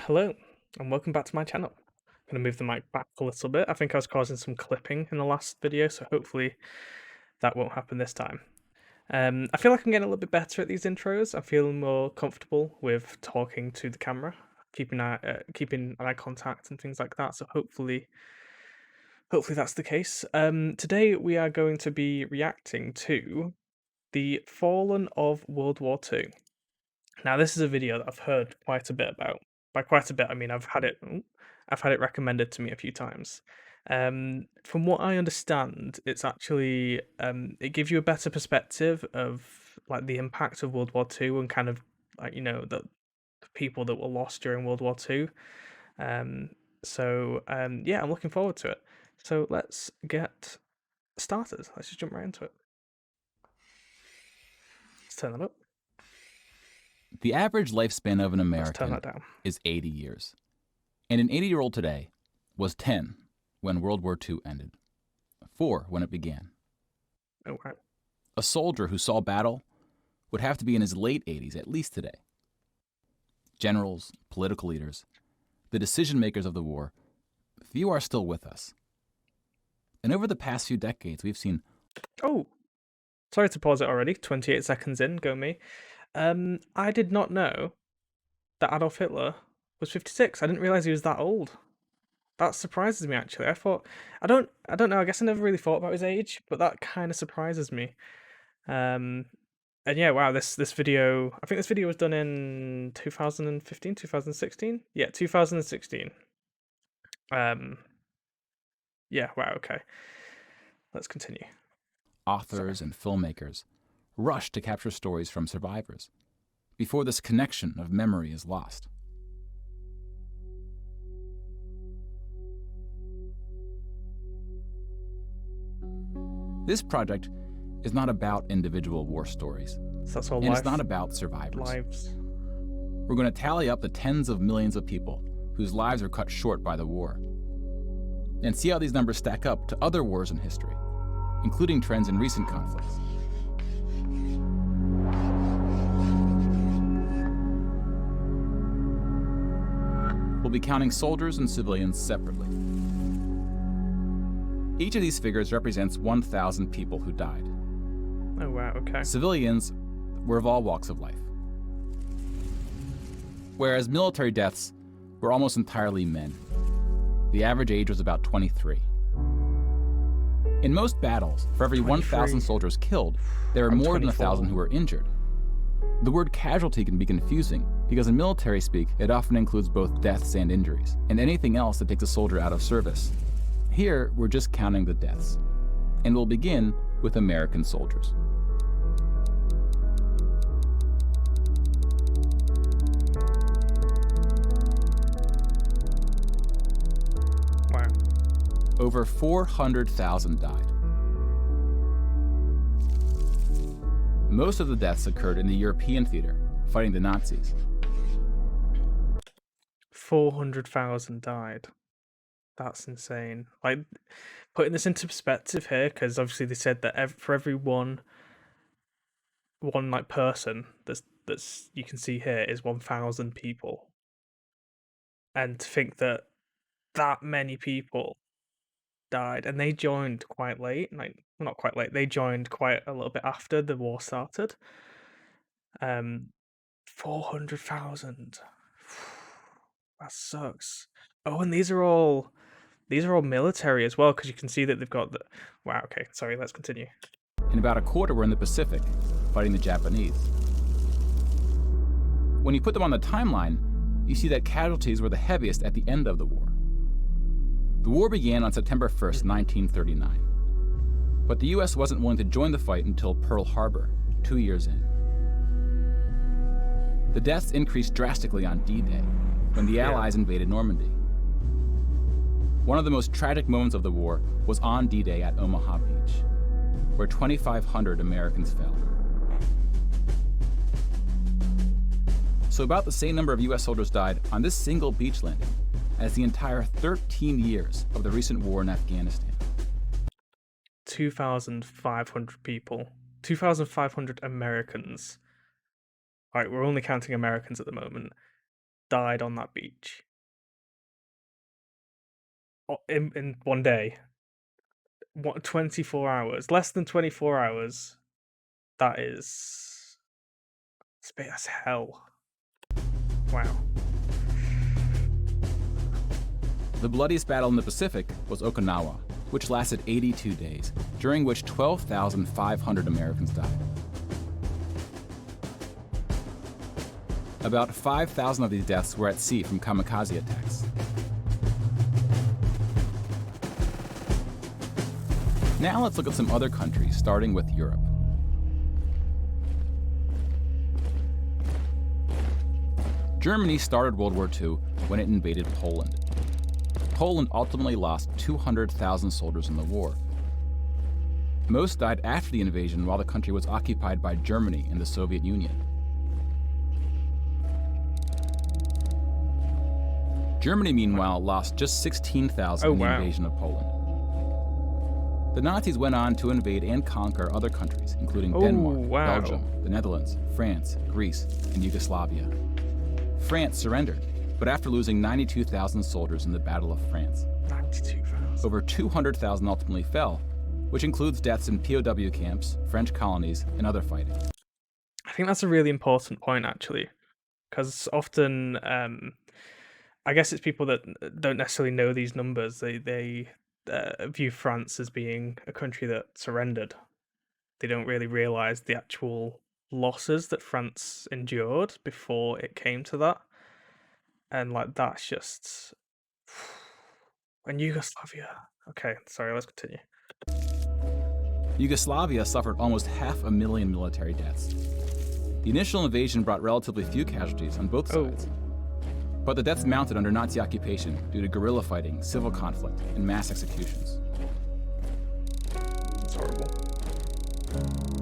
Hello, and welcome back to my channel. I'm going to move the mic back a little bit. I think I was causing some clipping in the last video, so hopefully that won't happen this time. I feel like I'm getting a little bit better at these intros. I'm feeling more comfortable with talking to the camera, keeping eye contact and things like that. So hopefully that's the case. Today we are going to be reacting to the Fallen of World War II. Now, this is a video that I've heard quite a bit about. By quite a bit, I mean I've had it recommended to me a few times. From what I understand, it's actually it gives you a better perspective of like the impact of World War II and kind of like the people that were lost during World War II. Yeah, I'm looking forward to it. So let's get started. Let's just jump right into it. Let's turn that up. The average lifespan of an Let's turn American that down. is 80 years. And an 80-year-old today was 10 when World War II ended, 4 when it began. Oh, right. A soldier who saw battle would have to be in his late 80s at least today. Generals, political leaders, the decision makers of the war, few are still with us. And over the past few decades, we've seen... Oh, sorry to pause it already. 28 seconds in, go me. I did not know that Adolf Hitler was 56. I didn't realize he was that old. That surprises me actually. I don't know. I guess I never really thought about his age, but that kind of surprises me. And yeah, wow, this video, I think this video was done in 2015, 2016. Yeah, 2016. Yeah, wow, okay. Let's continue. authors and filmmakers rush to capture stories from survivors before this connection of memory is lost. This project is not about individual war stories, So that's all and life, it's not about survivors. lives. We're going to tally up the tens of millions of people whose lives were cut short by the war, and see how these numbers stack up to other wars in history, including trends in recent conflicts. We'll be counting soldiers and civilians separately. Each of these figures represents 1,000 people who died. Oh wow, okay. Civilians were of all walks of life, whereas military deaths were almost entirely men. The average age was about 23. In most battles, for every 1,000 soldiers killed, there are more than 1,000 who were injured. The word casualty can be confusing because in military speak, it often includes both deaths and injuries, and anything else that takes a soldier out of service. Here, we're just counting the deaths, and we'll begin with American soldiers. Wow. Over 400,000 died. Most of the deaths occurred in the European theater, fighting the Nazis. 400,000 died. That's insane. Like, putting this into perspective here, because obviously they said that for every one like person that's you can see here is 1,000 people, and to think that that many people died, and they joined quite late, like well, not quite late. They joined quite a little bit after the war started. 400,000. That sucks. Oh, and these are all military as well, because you can see that they've got the... Wow, okay, sorry, let's continue. And about a quarter were in the Pacific, fighting the Japanese. When you put them on the timeline, you see that casualties were the heaviest at the end of the war. The war began on September 1st, 1939. But the US wasn't willing to join the fight until Pearl Harbor, 2 years in. The deaths increased drastically on D-Day, when the Allies invaded Normandy. One of the most tragic moments of the war was on D-Day at Omaha Beach, where 2,500 Americans fell. So about the same number of US soldiers died on this single beach landing as the entire 13 years of the recent war in Afghanistan. 2,500 people. 2,500 Americans. Alright, we're only counting Americans at the moment. died on that beach in one day. 24 hours, less than 24 hours. That's hell. Wow. The bloodiest battle in the Pacific was Okinawa, which lasted 82 days, during which 12,500 Americans died. About 5,000 of these deaths were at sea from kamikaze attacks. Now let's look at some other countries, starting with Europe. Germany started World War II when it invaded Poland. Poland ultimately lost 200,000 soldiers in the war. Most died after the invasion while the country was occupied by Germany and the Soviet Union. Germany, meanwhile, lost just 16,000 in the invasion of Poland. The Nazis went on to invade and conquer other countries, including Denmark, Belgium, the Netherlands, France, Greece, and Yugoslavia. France surrendered, but after losing 92,000 soldiers in the Battle of France. 92,000. Over 200,000 ultimately fell, which includes deaths in POW camps, French colonies, and other fighting. I think that's a really important point, actually, because often, I guess it's people that don't necessarily know these numbers. They view France as being a country that surrendered. They don't really realize the actual losses that France endured before it came to that. And like that's just and Yugoslavia. Okay, sorry, let's continue. Yugoslavia suffered almost 500,000 military deaths. The initial invasion brought relatively few casualties on both sides. But the deaths mounted under Nazi occupation due to guerrilla fighting, civil conflict, and mass executions. That's horrible.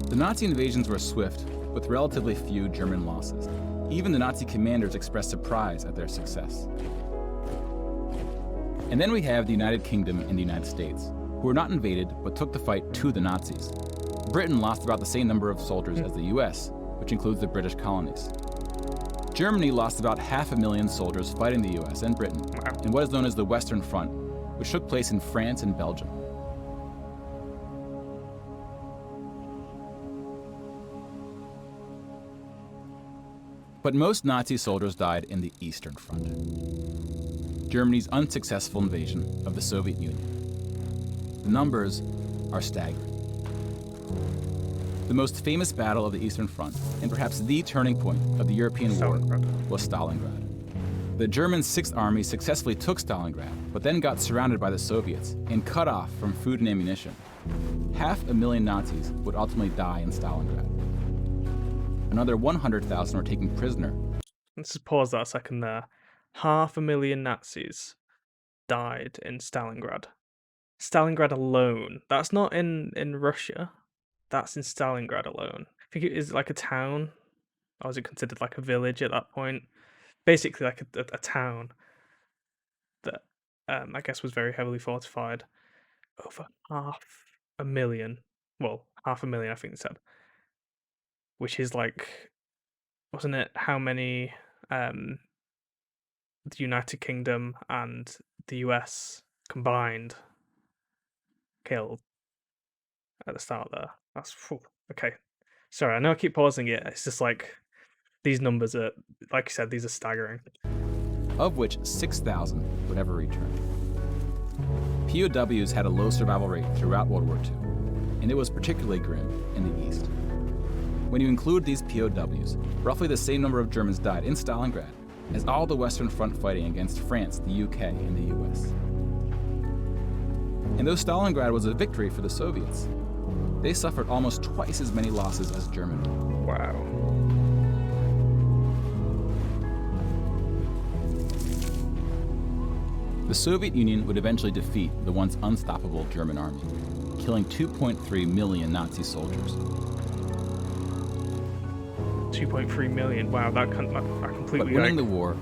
The Nazi invasions were swift, with relatively few German losses. Even the Nazi commanders expressed surprise at their success. And then we have the United Kingdom and the United States, who were not invaded but took the fight to the Nazis. Britain lost about the same number of soldiers as the US, which includes the British colonies. Germany lost about 500,000 soldiers fighting the US and Britain in what is known as the Western Front, which took place in France and Belgium. But most Nazi soldiers died in the Eastern Front, Germany's unsuccessful invasion of the Soviet Union. The numbers are staggering. The most famous battle of the Eastern Front, and perhaps the turning point of the European war, was Stalingrad. The German Sixth Army successfully took Stalingrad, but then got surrounded by the Soviets and cut off from food and ammunition. 500,000 Nazis would ultimately die in Stalingrad. Another 100,000 were taken prisoner. Let's just pause that a second there. 500,000 Nazis died in Stalingrad. Stalingrad alone. That's not in Russia. That's in Stalingrad alone. I think it is like a town, or was it considered like a village at that point? Basically like a town that I guess was very heavily fortified. Over 500,000. Well, 500,000 I think they said. Which is like, wasn't it how many the United Kingdom and the US combined killed at the start there? That's okay. Sorry, I know I keep pausing it. It's just like these numbers are, like you said, these are staggering. Of which 6,000 would ever return. POWs had a low survival rate throughout World War II, and it was particularly grim in the East. When you include these POWs, roughly the same number of Germans died in Stalingrad as all the Western Front fighting against France, the UK, and the US. And though Stalingrad was a victory for the Soviets, they suffered almost twice as many losses as Germany. Wow. The Soviet Union would eventually defeat the once unstoppable German army, killing 2.3 million Nazi soldiers. 2.3 million. Wow, that completely. But winning the war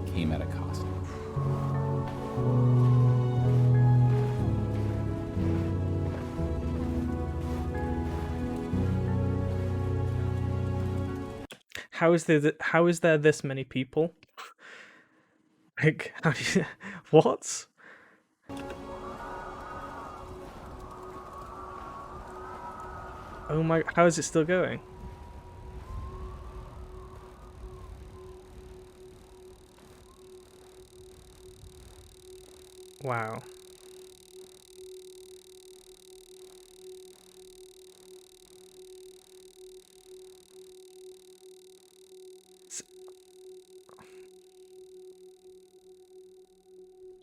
came at a cost. How is there this many people Like, how do you, what? Oh my, how is it still going? Wow. S-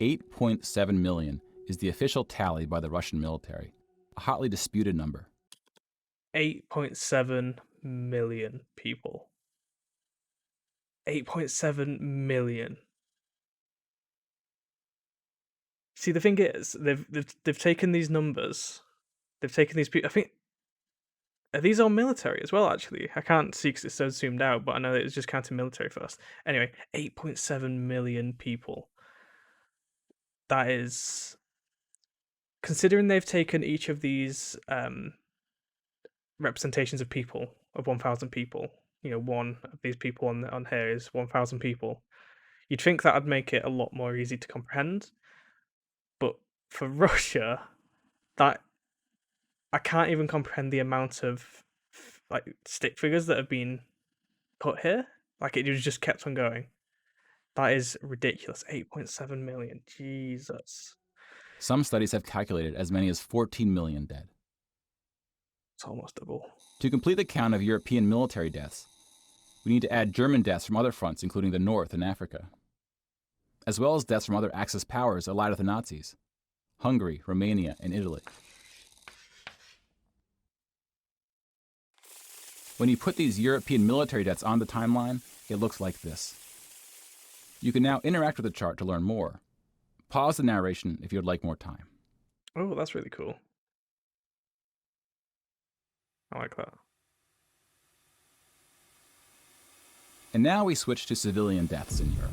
8.7 million is the official tally by the Russian military, a hotly disputed number. 8.7 million people. 8.7 million. See, the thing is, they've taken these numbers. They've taken these people. I think are these all military as well? Actually, I can't see because it's so zoomed out, but I know that it's just counting military first. Anyway, 8.7 million people. That is, considering they've taken each of these representations of people of 1,000 people. You know, one of these people on here is 1,000 people. You'd think that would make it a lot more easy to comprehend, but for Russia, that I can't even comprehend the amount of like stick figures that have been put here. Like it just kept on going. That is ridiculous. 8.7 million. Jesus. Some studies have calculated as many as 14 million dead. It's almost double. To complete the count of European military deaths, we need to add German deaths from other fronts, including the North and Africa, as well as deaths from other Axis powers allied with the Nazis: Hungary, Romania, and Italy. When you put these European military deaths on the timeline, it looks like this. You can now interact with the chart to learn more. Pause the narration if you would like more time. Oh, that's really cool. I like that. And now we switch to civilian deaths in Europe.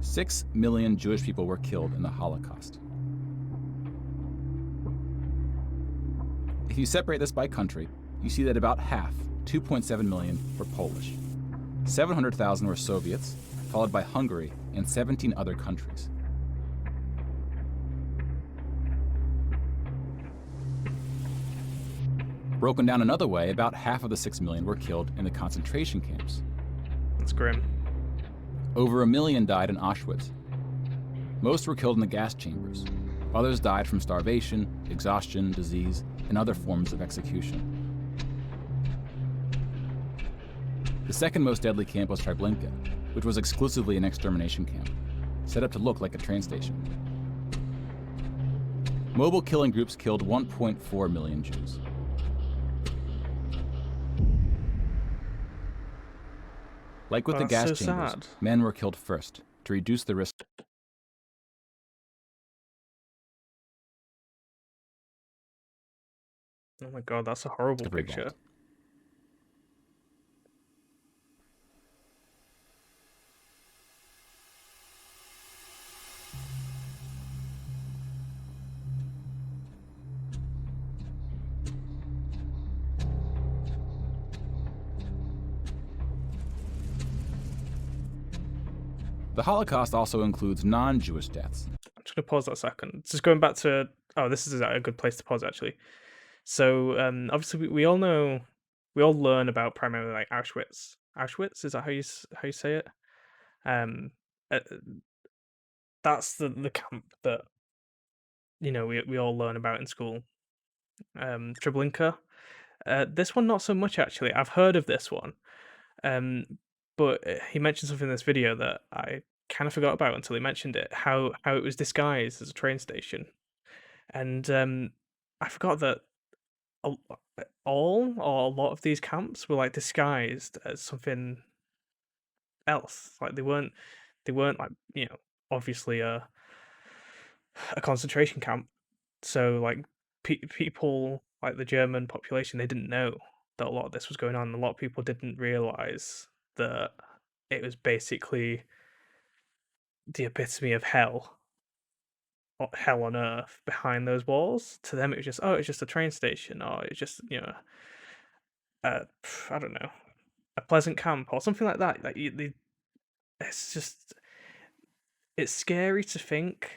Six million Jewish people were killed in the Holocaust. If you separate this by country, you see that about half, 2.7 million, were Polish. 700,000 were Soviets, followed by Hungary and 17 other countries. Broken down another way, about half of the 6 million were killed in the concentration camps. That's grim. Over 1 million died in Auschwitz. Most were killed in the gas chambers. Others died from starvation, exhaustion, disease, and other forms of execution. The second most deadly camp was Treblinka, which was exclusively an extermination camp, set up to look like a train station. Mobile killing groups killed 1.4 million Jews. Like with the gas so chambers, sad. men were killed first to reduce the risk. Oh my god, that's a horrible of picture. revolt. The Holocaust also includes non-Jewish deaths. I'm just gonna pause that a second. Just going back to this is a good place to pause actually. So obviously we all know, we all learn about primarily like Auschwitz. Auschwitz, is that how you say it? Um, uh, that's the camp that we all learn about in school. Treblinka. This one not so much actually. I've heard of this one. Um, but he mentioned something in this video that I kind of forgot about until he mentioned it. How it was disguised as a train station, and I forgot that a- all or a lot of these camps were like disguised as something else. Like they weren't like obviously a concentration camp. So like people like the German population, they didn't know that a lot of this was going on. A lot of people didn't realize that it was basically the epitome of hell. hell on earth behind those walls. To them, it was just, oh, it's just a train station, or it's just, I don't know, a pleasant camp or something like that. Like it's just, it's scary to think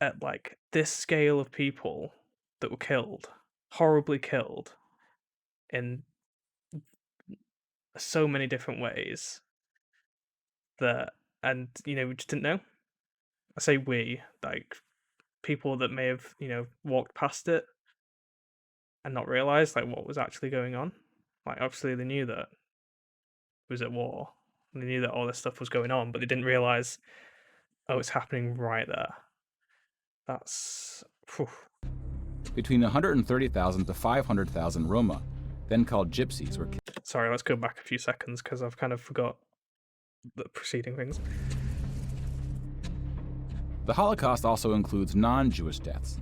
at like this scale of people that were killed, horribly killed in so many different ways that, and we just didn't know. I say we, like people that may have walked past it and not realized like what was actually going on. Like obviously they knew that it was at war, and they knew that all this stuff was going on, but they didn't realize, oh, it's happening right there. That's whew. Between 130,000 to 500,000 Roma, then called Gypsies, were killed. Sorry, let's go back a few seconds because I've kind of forgot the preceding things. The Holocaust also includes non-Jewish deaths.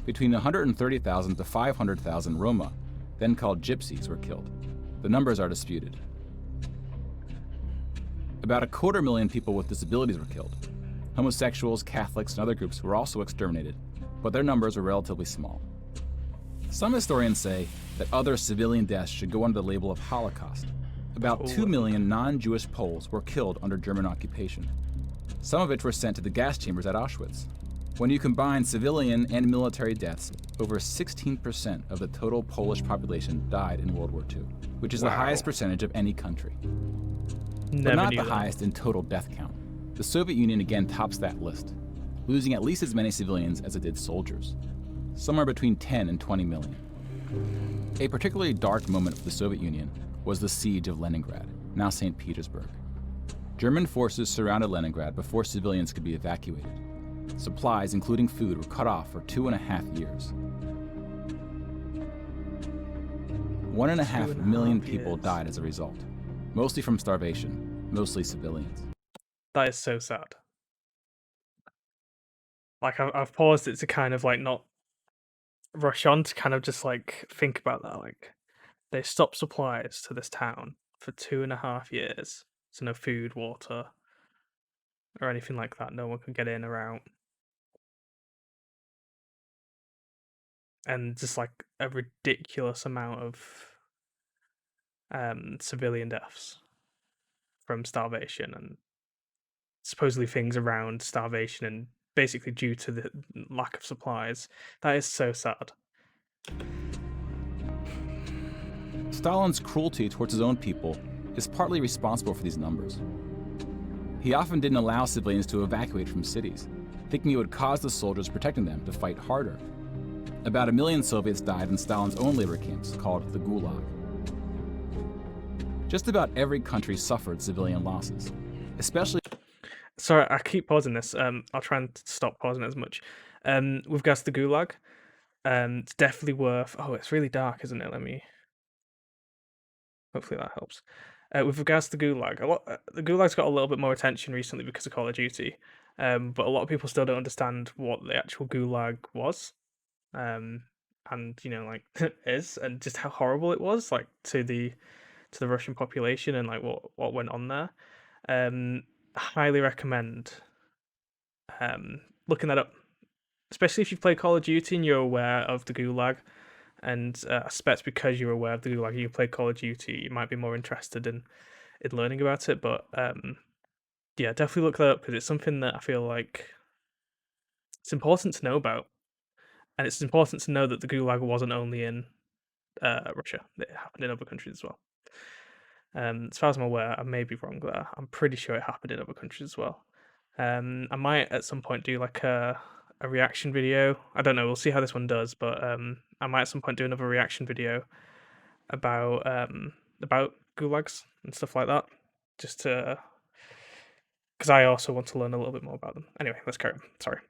Between 130,000 to 500,000 Roma, then called Gypsies, were killed. The numbers are disputed. About 250,000 people with disabilities were killed. Homosexuals, Catholics, and other groups were also exterminated, but their numbers were relatively small. Some historians say that other civilian deaths should go under the label of Holocaust. About 2 million non-Jewish Poles were killed under German occupation, some of which were sent to the gas chambers at Auschwitz. When you combine civilian and military deaths, over 16% of the total Polish population died in World War II, which is the highest percentage of any country. But not the highest in total death count. The Soviet Union again tops that list, losing at least as many civilians as it did soldiers, somewhere between 10 and 20 million. A particularly dark moment for the Soviet Union was the siege of Leningrad, now St. Petersburg. German forces surrounded Leningrad before civilians could be evacuated. Supplies, including food, were cut off for 2.5 years. 1.5 million people died as a result, mostly from starvation, mostly civilians. That is so sad. Like I've paused it to kind of like not rush on, to kind of just like think about that. Like they stopped supplies to this town for 2.5 years, so no food, water, or anything like that. No one could get in or out, and just like a ridiculous amount of civilian deaths from starvation and supposedly things around starvation and basically due to the lack of supplies. That is so sad. Stalin's cruelty towards his own people is partly responsible for these numbers. He often didn't allow civilians to evacuate from cities, thinking it would cause the soldiers protecting them to fight harder. About 1 million Soviets died in Stalin's own labor camps, called the Gulag. Just about every country suffered civilian losses, especially... Sorry, I keep pausing this. I'll try and stop pausing as much. With regards to the Gulag, it's definitely worth... Oh, it's really dark, isn't it? Hopefully that helps. With regards to the Gulag, the Gulag's got a little bit more attention recently because of Call of Duty, but a lot of people still don't understand what the actual Gulag was, and is, and just how horrible it was, like to the Russian population and like what went on there. Highly recommend looking that up, especially if you play Call of Duty and you're aware of the Gulag. And I suspect because you're aware of the Gulag, you play Call of Duty, you might be more interested in learning about it. But yeah, definitely look that up because it's something that I feel like it's important to know about, and it's important to know that the Gulag wasn't only in Russia; it happened in other countries as well. As far as I'm aware, I may be wrong there. I'm pretty sure it happened in other countries as well. I might at some point do like a reaction video. I don't know. We'll see how this one does, but I might at some point do another reaction video about gulags and stuff like that, just to, because I also want to learn a little bit more about them. Anyway, let's carry on. Sorry.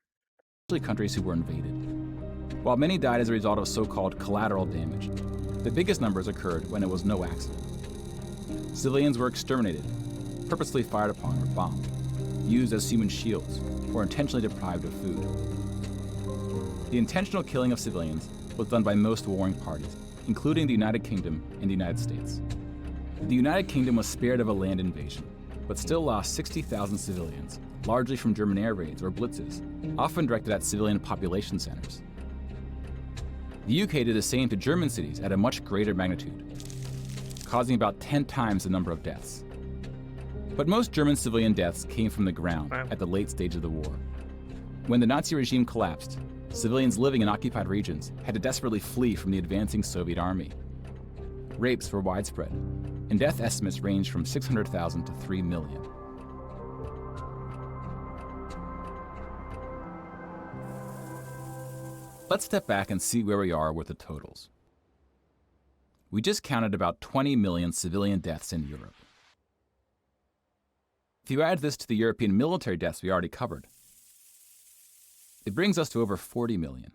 Countries who were invaded. While many died as a result of so-called collateral damage, the biggest numbers occurred when it was no accident. Civilians were exterminated, purposely fired upon or bombed, used as human shields, or intentionally deprived of food. The intentional killing of civilians was done by most warring parties, including the United Kingdom and the United States. The United Kingdom was spared of a land invasion, but still lost 60,000 civilians largely from German air raids or blitzes, often directed at civilian population centers. The UK did the same to German cities at a much greater magnitude, causing about 10 times the number of deaths. But most German civilian deaths came from the ground at the late stage of the war. When the Nazi regime collapsed, civilians living in occupied regions had to desperately flee from the advancing Soviet army. Rapes were widespread, and death estimates ranged from 600,000 to 3 million. Let's step back and see where we are with the totals. We just counted about 20 million civilian deaths in Europe. If you add this to the European military deaths we already covered, it brings us to over 40 million.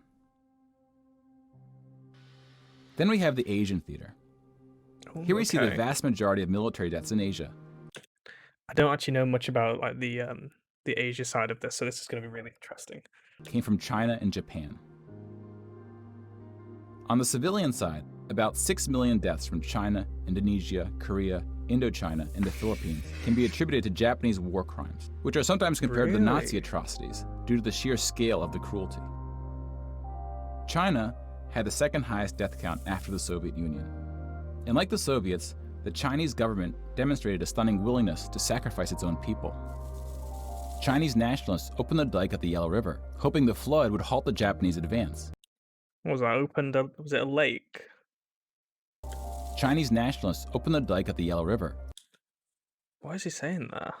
Then we have the Asian theater. Here we see the vast majority of military deaths in Asia. I don't actually know much about like the Asia side of this, so this is going to be really interesting. Came from China and Japan. On the civilian side, about 6 million deaths from China, Indonesia, Korea, Indochina, and the Philippines can be attributed to Japanese war crimes, which are sometimes compared to the Nazi atrocities due to the sheer scale of the cruelty. China had the second highest death count after the Soviet Union. And like the Soviets, the Chinese government demonstrated a stunning willingness to sacrifice its own people. Chinese nationalists opened the dike at the Yellow River, hoping the flood would halt the Japanese advance. What was that? Was it a lake? Chinese nationalists opened the dike at the Yellow River. Why is he saying that?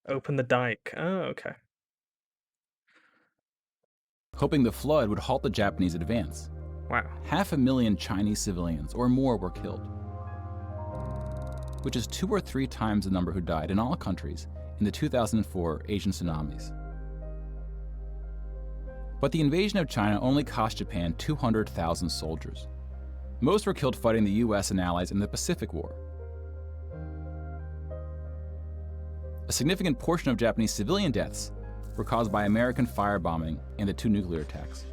Open the dike. Oh, okay. Hoping the flood would halt the Japanese advance. Wow. 500,000 Chinese civilians or more were killed, which is 2 or 3 times the number who died in all countries in the 2004 Asian tsunamis. But the invasion of China only cost Japan 200,000 soldiers. Most were killed fighting the US and allies in the Pacific War. A significant portion of Japanese civilian deaths were caused by American firebombing and the 2 nuclear attacks.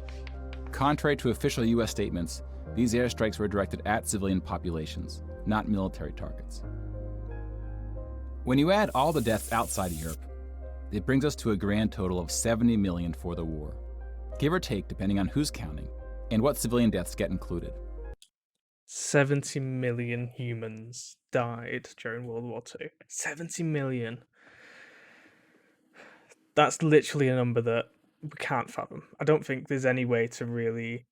Contrary to official US statements, these airstrikes were directed at civilian populations, not military targets. When you add all the deaths outside of Europe, it brings us to a grand total of 70 million for the war, give or take depending on who's counting and what civilian deaths get included. 70 million humans died during World War II. 70 million. That's literally a number that we can't fathom. I don't think there's any way to really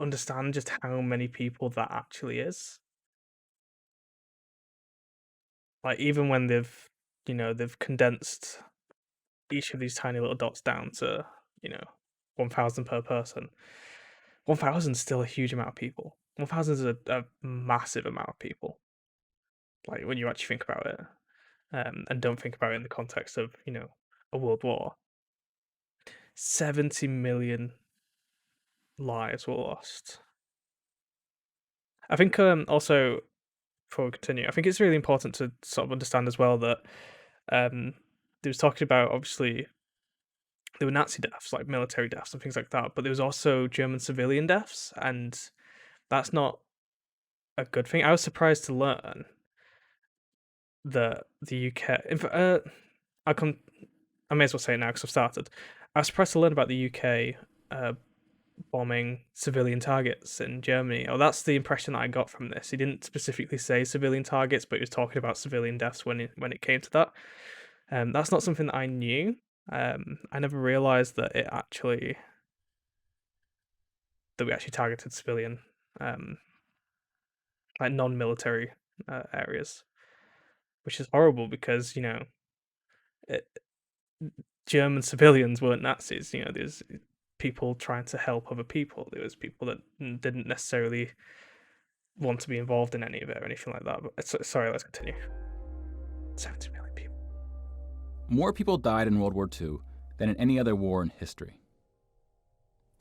understand just how many people that actually is. Like, even when they've condensed each of these tiny little dots down to, 1,000 per person. 1,000 is still a huge amount of people. 1,000 is a massive amount of people. Like, when you actually think about it. And don't think about it in the context of, a world war. 70 million lives were lost. I think also, before we continue, I think it's really important to sort of understand as well that they was talking about, obviously, there were Nazi deaths, like military deaths and things like that, but there was also German civilian deaths, and that's not a good thing. I was surprised to learn that the UK, I may as well say it now because I've started. I was surprised to learn about the UK bombing civilian targets in Germany. Oh, that's the impression that I got from this. He didn't specifically say civilian targets, but he was talking about civilian deaths when it came to that. That's not something that I knew. I never realized that we actually targeted civilian, like non-military areas, which is horrible because German civilians weren't Nazis. There's people trying to help other people. There was people that didn't necessarily want to be involved in any of it or anything like that. But sorry, let's continue. 70 million people. More people died in World War II than in any other war in history.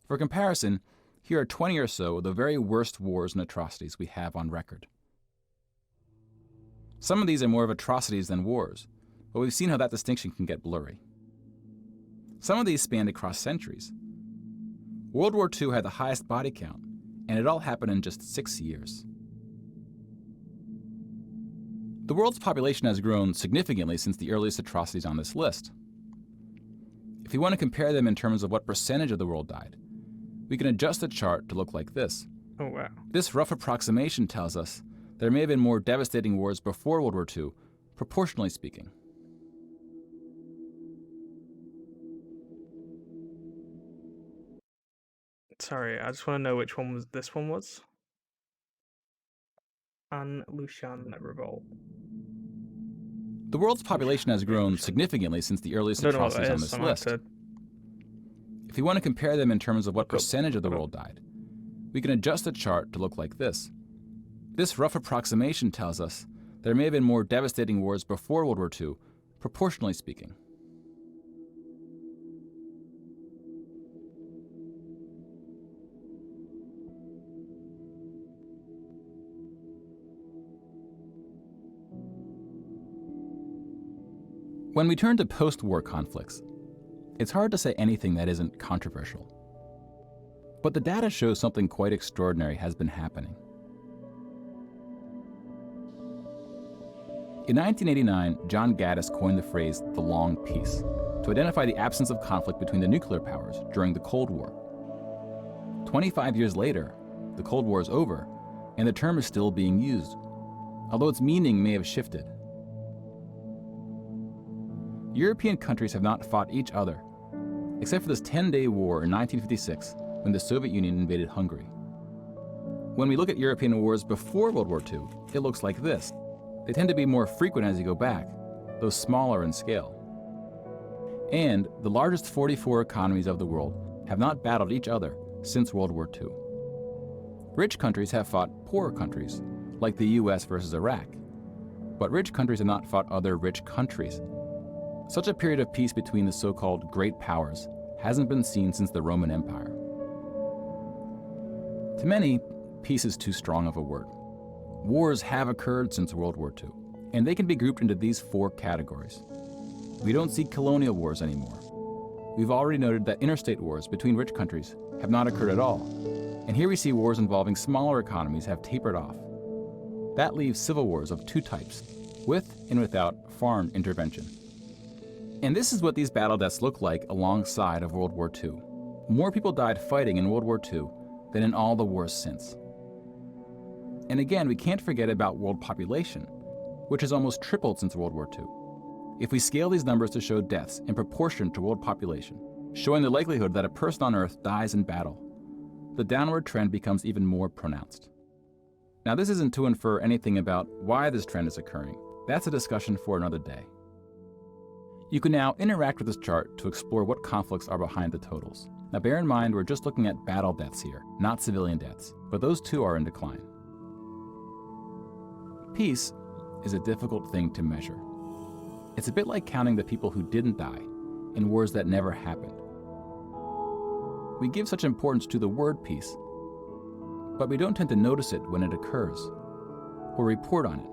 For comparison, here are 20 or so of the very worst wars and atrocities we have on record. Some of these are more of atrocities than wars, but we've seen how that distinction can get blurry. Some of these spanned across centuries. World War II had the highest body count, and it all happened in just 6 years. The world's population has grown significantly since the earliest atrocities on this list. If we want to compare them in terms of what percentage of the world died, we can adjust the chart to look like this. Oh, wow. This rough approximation tells us there may have been more devastating wars before World War II, proportionally speaking. Sorry, I just want to know which one this one was. An Lushan Revolt. The world's population has grown significantly since the earliest atrocities on this list. If we want to compare them in terms of what percentage of the world died, we can adjust the chart to look like this. This rough approximation tells us there may have been more devastating wars before World War II, proportionally speaking. When we turn to post-war conflicts, it's hard to say anything that isn't controversial. But the data shows something quite extraordinary has been happening. In 1989, John Gaddis coined the phrase the long peace to identify the absence of conflict between the nuclear powers during the Cold War. 25 years later, the Cold War is over, and the term is still being used, although its meaning may have shifted. European countries have not fought each other, except for this 10-day war in 1956 when the Soviet Union invaded Hungary. When we look at European wars before World War II, it looks like this. They tend to be more frequent as you go back, though smaller in scale. And the largest 44 economies of the world have not battled each other since World War II. Rich countries have fought poorer countries, like the US versus Iraq, but rich countries have not fought other rich countries. Such a period of peace between the so-called great powers hasn't been seen since the Roman Empire. To many, peace is too strong of a word. Wars have occurred since World War II, and they can be grouped into these four categories. We don't see colonial wars anymore. We've already noted that interstate wars between rich countries have not occurred at all, and here we see wars involving smaller economies have tapered off. That leaves civil wars of two types, with and without foreign intervention. And this is what these battle deaths look like alongside of World War II. More people died fighting in World War II than in all the wars since. And again, we can't forget about world population, which has almost tripled since World War II. If we scale these numbers to show deaths in proportion to world population, showing the likelihood that a person on Earth dies in battle, the downward trend becomes even more pronounced. Now, this isn't to infer anything about why this trend is occurring. That's a discussion for another day. You can now interact with this chart to explore what conflicts are behind the totals. Now bear in mind we're just looking at battle deaths here, not civilian deaths, but those too are in decline. Peace is a difficult thing to measure. It's a bit like counting the people who didn't die in wars that never happened. We give such importance to the word peace, but we don't tend to notice it when it occurs, or report on it.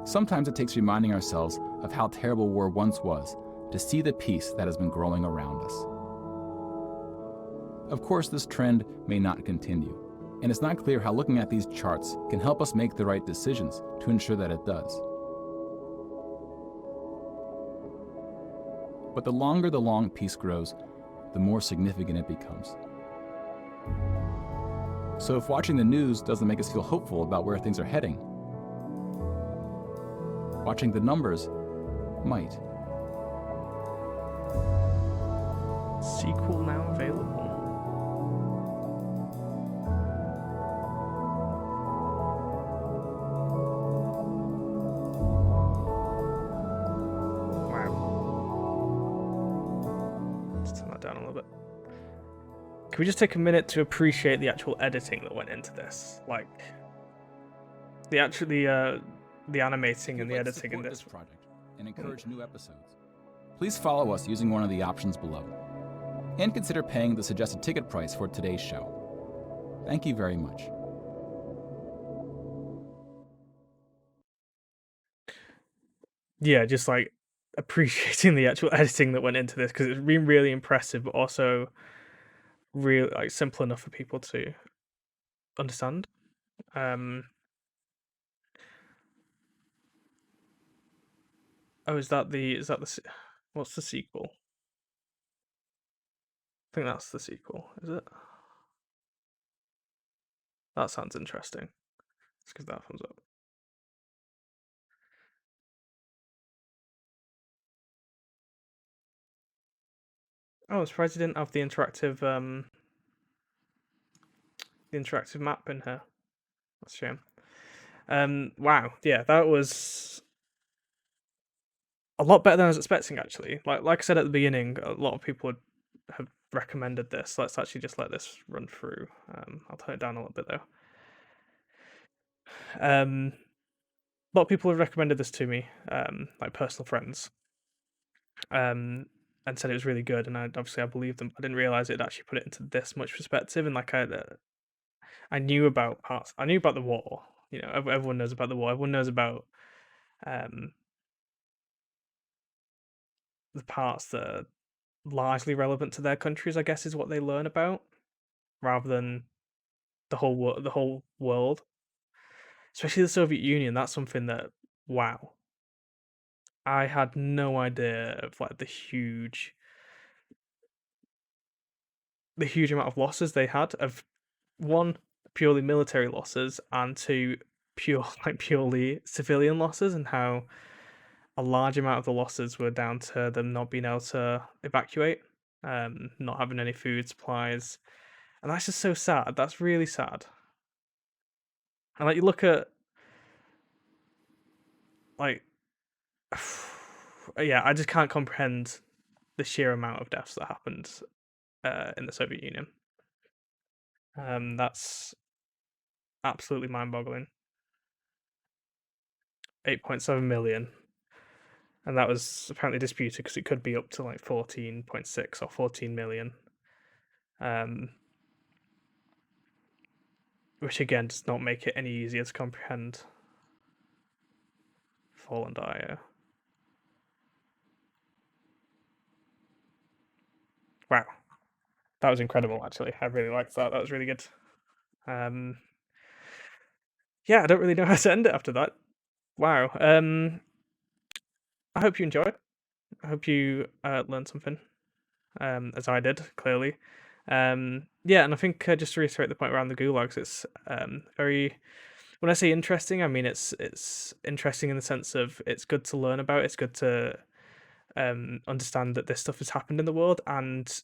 Sometimes it takes reminding ourselves of how terrible war once was to see the peace that has been growing around us. Of course, this trend may not continue, and it's not clear how looking at these charts can help us make the right decisions to ensure that it does. But the longer the long peace grows, the more significant it becomes. So if watching the news doesn't make us feel hopeful about where things are heading, watching the numbers might. Sequel now available. Wow. Let's turn that down a little bit. Can we just take a minute to appreciate the actual editing that went into this? Like, the animating and the editing in this project and encourage new episodes. Please follow us using one of the options below, and consider paying the suggested ticket price for today's show. Thank you very much. Yeah, just like appreciating the actual editing that went into this, because it's been really impressive, but also really like simple enough for people to understand. Oh, what's the sequel? I think that's the sequel, is it? That sounds interesting. Let's give that a thumbs up. Oh, I'm surprised you didn't have the interactive map in here. That's a shame. Wow, yeah, that was a lot better than I was expecting, actually. Like I said at the beginning, a lot of people have recommended this. Let's actually just let this run through. I'll turn it down a little bit though. A lot of people have recommended this to me, like personal friends, and said it was really good. And I believed them. I didn't realize it actually put it into this much perspective. And like I knew about parts. I knew about the war. You know, everyone knows about the war. Everyone knows about um, the parts that are largely relevant to their countries. I guess is what they learn about, rather than the whole world. Especially the Soviet Union. That's something that, wow, I had no idea of like the huge amount of losses they had, of one, purely military losses, and two, purely civilian losses, and how a large amount of the losses were down to them not being able to evacuate, not having any food supplies, and that's just so sad. That's really sad. And like you look at like, yeah, I just can't comprehend the sheer amount of deaths that happened in the Soviet Union. That's absolutely mind-boggling. 8.7 million, and that was apparently disputed because it could be up to like 14.6 or 14 million. Which again does not make it any easier to comprehend. Fallen.io. Wow, that was incredible. Actually, I really liked that. That was really good. Yeah, I don't really know how to end it after that. Wow. I hope you enjoyed. I hope you learned something, as I did, clearly. Yeah, and I think just to reiterate the point around the gulags, it's very. When I say interesting, I mean it's interesting in the sense of it's good to learn about. It's good to understand that this stuff has happened in the world, and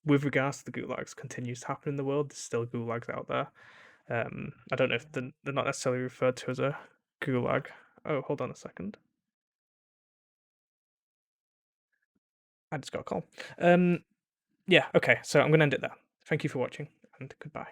with regards to the gulags, continues to happen in the world. There's still gulags out there. I don't know if they're not necessarily referred to as a gulag. Oh, hold on a second. I just got a call. Yeah, okay, so I'm going to end it there. Thank you for watching, and goodbye.